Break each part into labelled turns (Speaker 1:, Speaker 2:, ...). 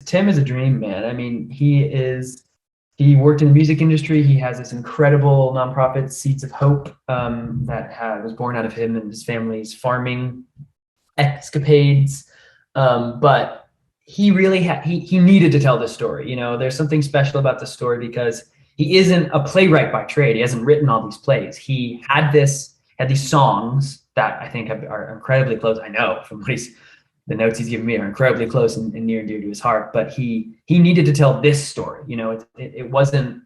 Speaker 1: Tim is a dream, man. I mean, he worked in the music industry. He has this incredible nonprofit, Seeds of Hope, that was born out of him and his family's farming escapades. But he really he needed to tell this story. You know, there's something special about this story because he isn't a playwright by trade. He hasn't written all these plays. He had these songs that I think are incredibly close. I know from the notes he's given me are incredibly close and near and dear to his heart. But he needed to tell this story. You know, it wasn't.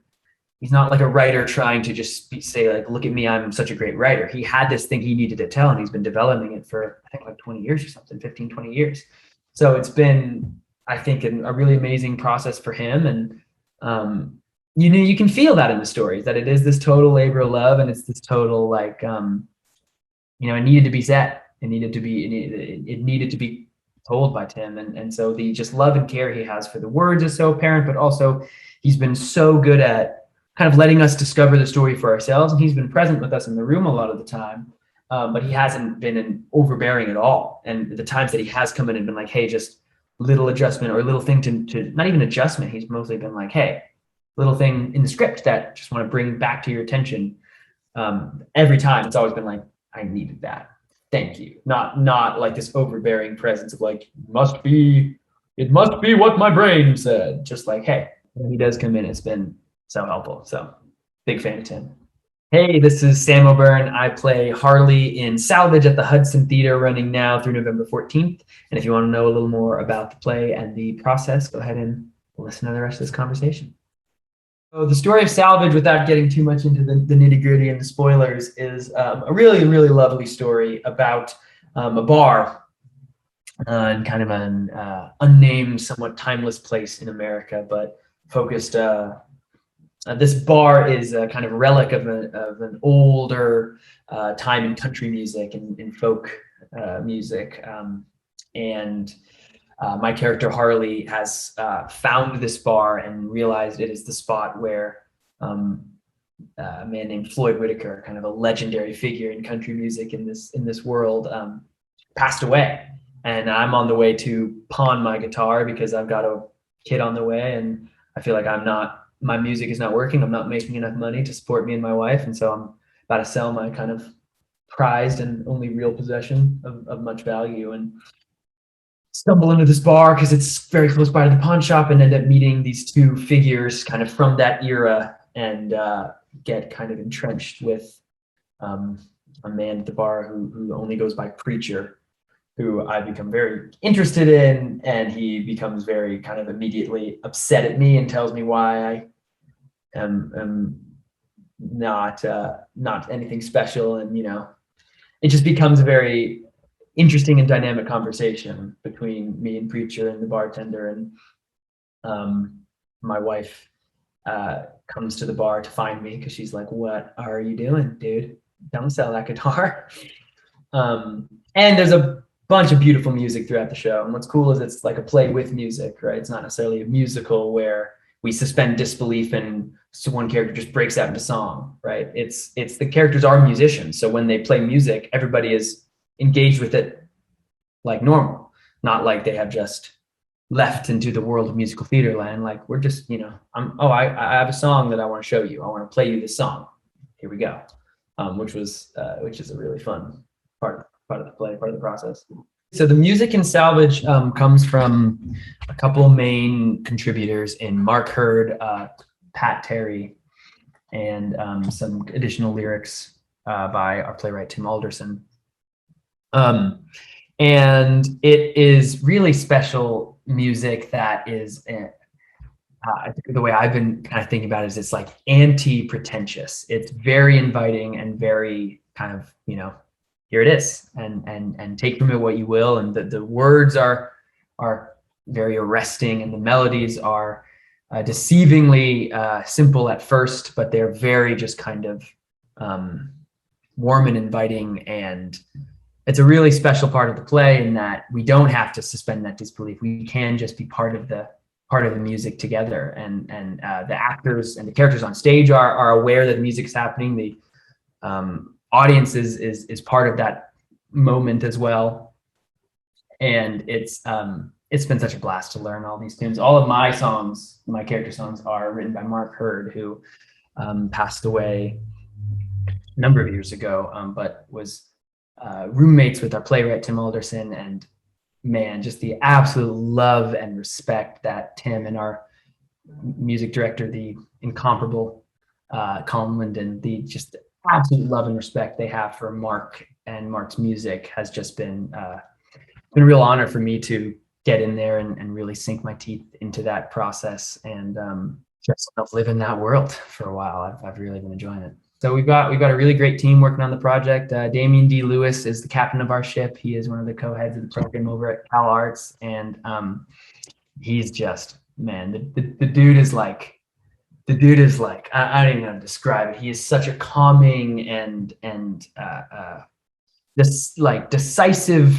Speaker 1: He's not like a writer trying to just say like, look at me, I'm such a great writer. He had this thing he needed to tell, and he's been developing it for I think like 20 years or something, 15, 20 years. So it's been, I think, a really amazing process for him. And you know, you can feel that in the stories, that it is this total labor of love, and it's this total like, you know, it needed to be said. It needed to be told by Tim. And so the just love and care he has for the words is so apparent, but also he's been so good at kind of letting us discover the story for ourselves. And he's been present with us in the room a lot of the time, but he hasn't been overbearing at all. And the times that he has come in and been like, hey, just little adjustment or a little thing to not even adjustment. He's mostly been like, hey, little thing in the script that just want to bring back to your attention. Every time it's always been like, I needed that. Thank you. Not like this overbearing presence of like, it must be what my brain said. Just like, hey, when he does come in, it's been so helpful. So big fan of Tim. Hey, this is Sam O'Byrne. I play Harley in Salvage at the Hudson Theater, running now through November 14th. And if you want to know a little more about the play and the process, go ahead and listen to the rest of this conversation. So the story of Salvage, without getting too much into the nitty gritty and the spoilers, is a really, really lovely story about a bar in kind of an unnamed, somewhat timeless place in America, but focused. This bar is a kind of relic of an older time in country music and in folk music. And my character Harley has found this bar and realized it is the spot where a man named Floyd Whitaker, kind of a legendary figure in country music in this world, passed away. And I'm on the way to pawn my guitar because I've got a kid on the way, and I feel like my music is not working. I'm not making enough money to support me and my wife, and so I'm about to sell my kind of prized and only real possession of much value, and stumble into this bar because it's very close by to the pawn shop, and end up meeting these two figures kind of from that era, and get kind of entrenched with a man at the bar who only goes by Preacher, who I become very interested in, and he becomes very kind of immediately upset at me and tells me why I am not anything special. And, you know, it just becomes a very interesting and dynamic conversation between me and Preacher and the bartender. And my wife comes to the bar to find me because she's like, what are you doing, dude? Don't sell that guitar. And there's a bunch of beautiful music throughout the show. And what's cool is it's like a play with music, right? It's not necessarily a musical where we suspend disbelief and so one character just breaks out into song, right? It's the characters are musicians. So when they play music, everybody is engaged with it like normal, not like they have just left into the world of musical theater land. Like we're just, you know, I have a song that I want to show you. I want to play you this song. Here we go. Which is a really fun part of the play, part of the process. So the music in Salvage comes from a couple main contributors in Mark Hurd, Pat Terry, and some additional lyrics by our playwright Tim Alderson. And it is really special music that is, I think the way I've been kind of thinking about it is it's like anti-pretentious. It's very inviting and very kind of, you know, here it is, and take from it what you will. And the words are very arresting, and the melodies are deceivingly simple at first, but they're very just kind of warm and inviting. And it's a really special part of the play in that we don't have to suspend that disbelief. We can just be part of the music together. And the actors and the characters on stage are aware that the music is happening. The audience is part of that moment as well. And it's it's been such a blast to learn all these tunes. All of my songs, my character songs, are written by Mark Hurd, who passed away a number of years ago, but was roommates with our playwright Tim Alderson. And man, just the absolute love and respect that Tim and our music director, the incomparable Colin Linden, the just absolute love and respect they have for Mark and Mark's music has just been a real honor for me to get in there and really sink my teeth into that process and just live in that world for a while. I've really been enjoying it. So we've got a really great team working on the project. Damien D. Lewis is the captain of our ship. He is one of the co-heads of the program over at Cal Arts, and he's just, man, the dude is like, I don't even know how to describe it. He is such a calming and this like decisive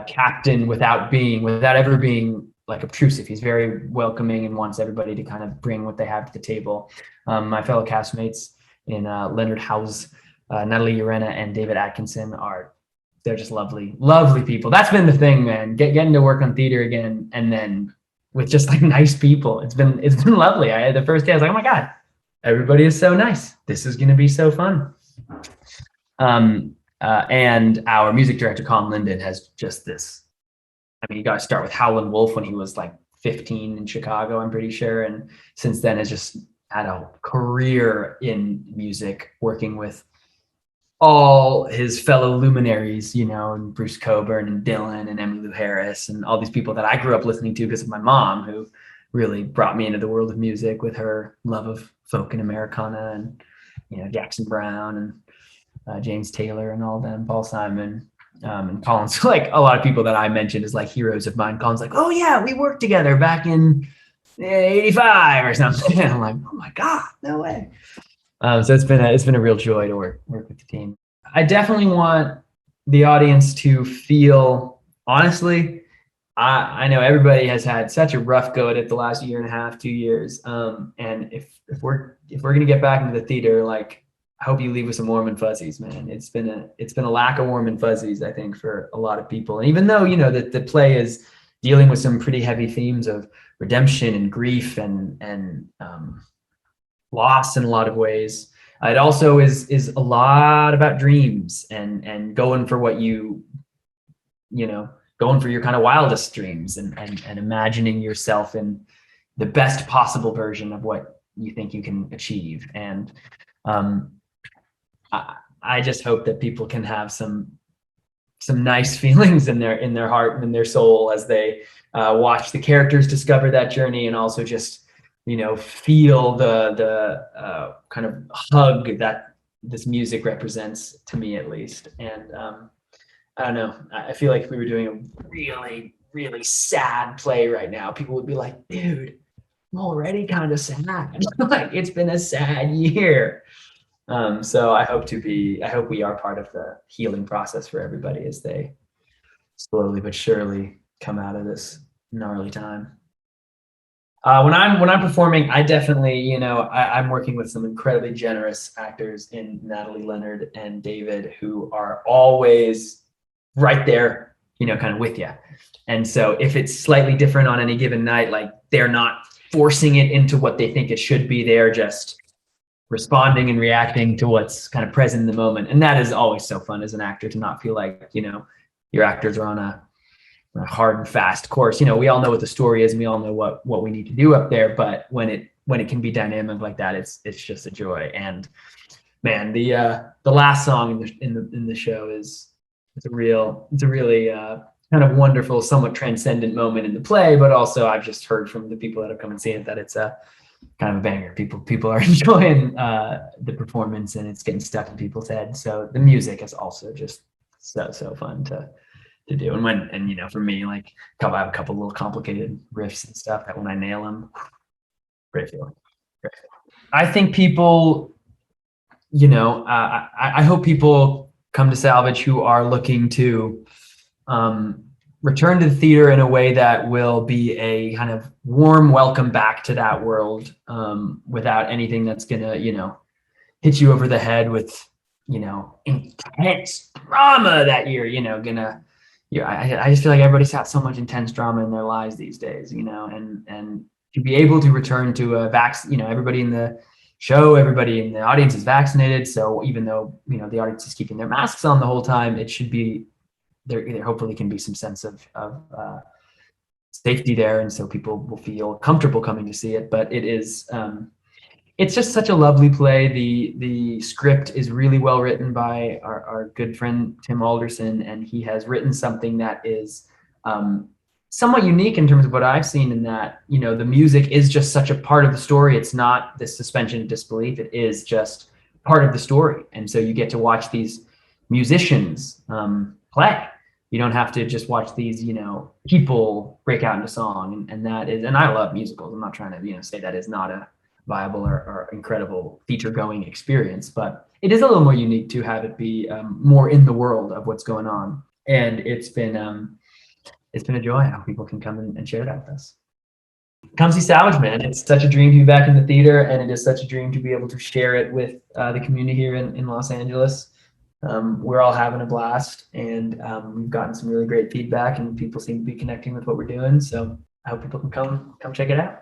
Speaker 1: captain without ever being like obtrusive. He's very welcoming and wants everybody to kind of bring what they have to the table. My fellow castmates in Leonard House, Natalie Urena, and David Atkinson they're just lovely people. That's been the thing, man. Getting to work on theater again, and then with just like nice people. It's been lovely. The first day I was like, oh my God, everybody is so nice. This is going to be so fun. And our music director, Colin Linden, has just this, I mean, you got to start with Howlin' Wolf when he was like 15 in Chicago, I'm pretty sure. And since then has just had a career in music, working with all his fellow luminaries, you know, and Bruce Coburn and Dylan and Emmylou Harris and all these people that I grew up listening to because of my mom, who really brought me into the world of music with her love of folk and Americana, and, you know, Jackson Browne and James Taylor and all them, Paul Simon. And Colin's like, a lot of people that I mentioned is like heroes of mine. Colin's like, oh yeah, we worked together back in 85 or something. And I'm like, oh my God, no way. So it's been a real joy to work with the team. I definitely want the audience to feel, honestly, I know everybody has had such a rough go at it the last year and a half, 2 years. And if we're gonna get back into the theater, like, I hope you leave with some warm and fuzzies, man. It's been a lack of warm and fuzzies, I think, for a lot of people. And even though, you know, that the play is dealing with some pretty heavy themes of redemption and grief and loss in a lot of ways, it also is a lot about dreams and going for what you know, going for your kind of wildest dreams and imagining yourself in the best possible version of what you think you can achieve. And I just hope that people can have some nice feelings in their heart and in their soul as they watch the characters discover that journey, and also just, you know, feel the kind of hug that this music represents, to me at least. And I don't know, I feel like if we were doing a really, really sad play right now, people would be like, dude, I'm already kind of sad. Like, it's been a sad year. So I hope we are part of the healing process for everybody as they slowly but surely come out of this gnarly time. When I'm performing, I definitely, you know, I'm working with some incredibly generous actors in Natalie, Leonard, and David, who are always right there, you know, kind of with you. And so if it's slightly different on any given night, like, they're not forcing it into what they think it should be. They're just responding and reacting to what's kind of present in the moment. And that is always so fun as an actor, to not feel like, you know, your actors are on a hard and fast course. You know, we all know what the story is and we all know what we need to do up there, but when it can be dynamic like that, it's just a joy. And man, the last song in the show it's a really kind of wonderful, somewhat transcendent moment in the play, but also I've just heard from the people that have come and seen it that it's a kind of a banger. People are enjoying the performance, and it's getting stuck in people's heads. So the music is also just so fun to do. And you know, for me, like, I have a couple little complicated riffs and stuff that when I nail them, great feeling. I think people, you know, I hope people come to Salvage who are looking to return to the theater in a way that will be a kind of warm welcome back to that world, without anything that's gonna, you know, hit you over the head with, you know, intense drama that you're, you know, gonna yeah, I just feel like everybody's got so much intense drama in their lives these days, you know, and to be able to return to a you know, everybody in the show, everybody in the audience is vaccinated. So even though, you know, the audience is keeping their masks on the whole time, it should be there hopefully can be some sense of safety there. And so people will feel comfortable coming to see it, but it is, it's just such a lovely play. The script is really well written by our good friend Tim Alderson, and he has written something that is somewhat unique in terms of what I've seen. In that, you know, the music is just such a part of the story. It's not this suspension of disbelief. It is just part of the story, and so you get to watch these musicians play. You don't have to just watch these, you know, people break out into song, and that is. And I love musicals. I'm not trying to, you know, say that is not a viable or incredible feature going experience, but it is a little more unique to have it be more in the world of what's going on. And it's been a joy how people can come and share that with us. Come see Salvage, man. It's such a dream to be back in the theater, and it is such a dream to be able to share it with the community here in Los Angeles. We're all having a blast, and we've gotten some really great feedback, and people seem to be connecting with what we're doing. So I hope people can come check it out.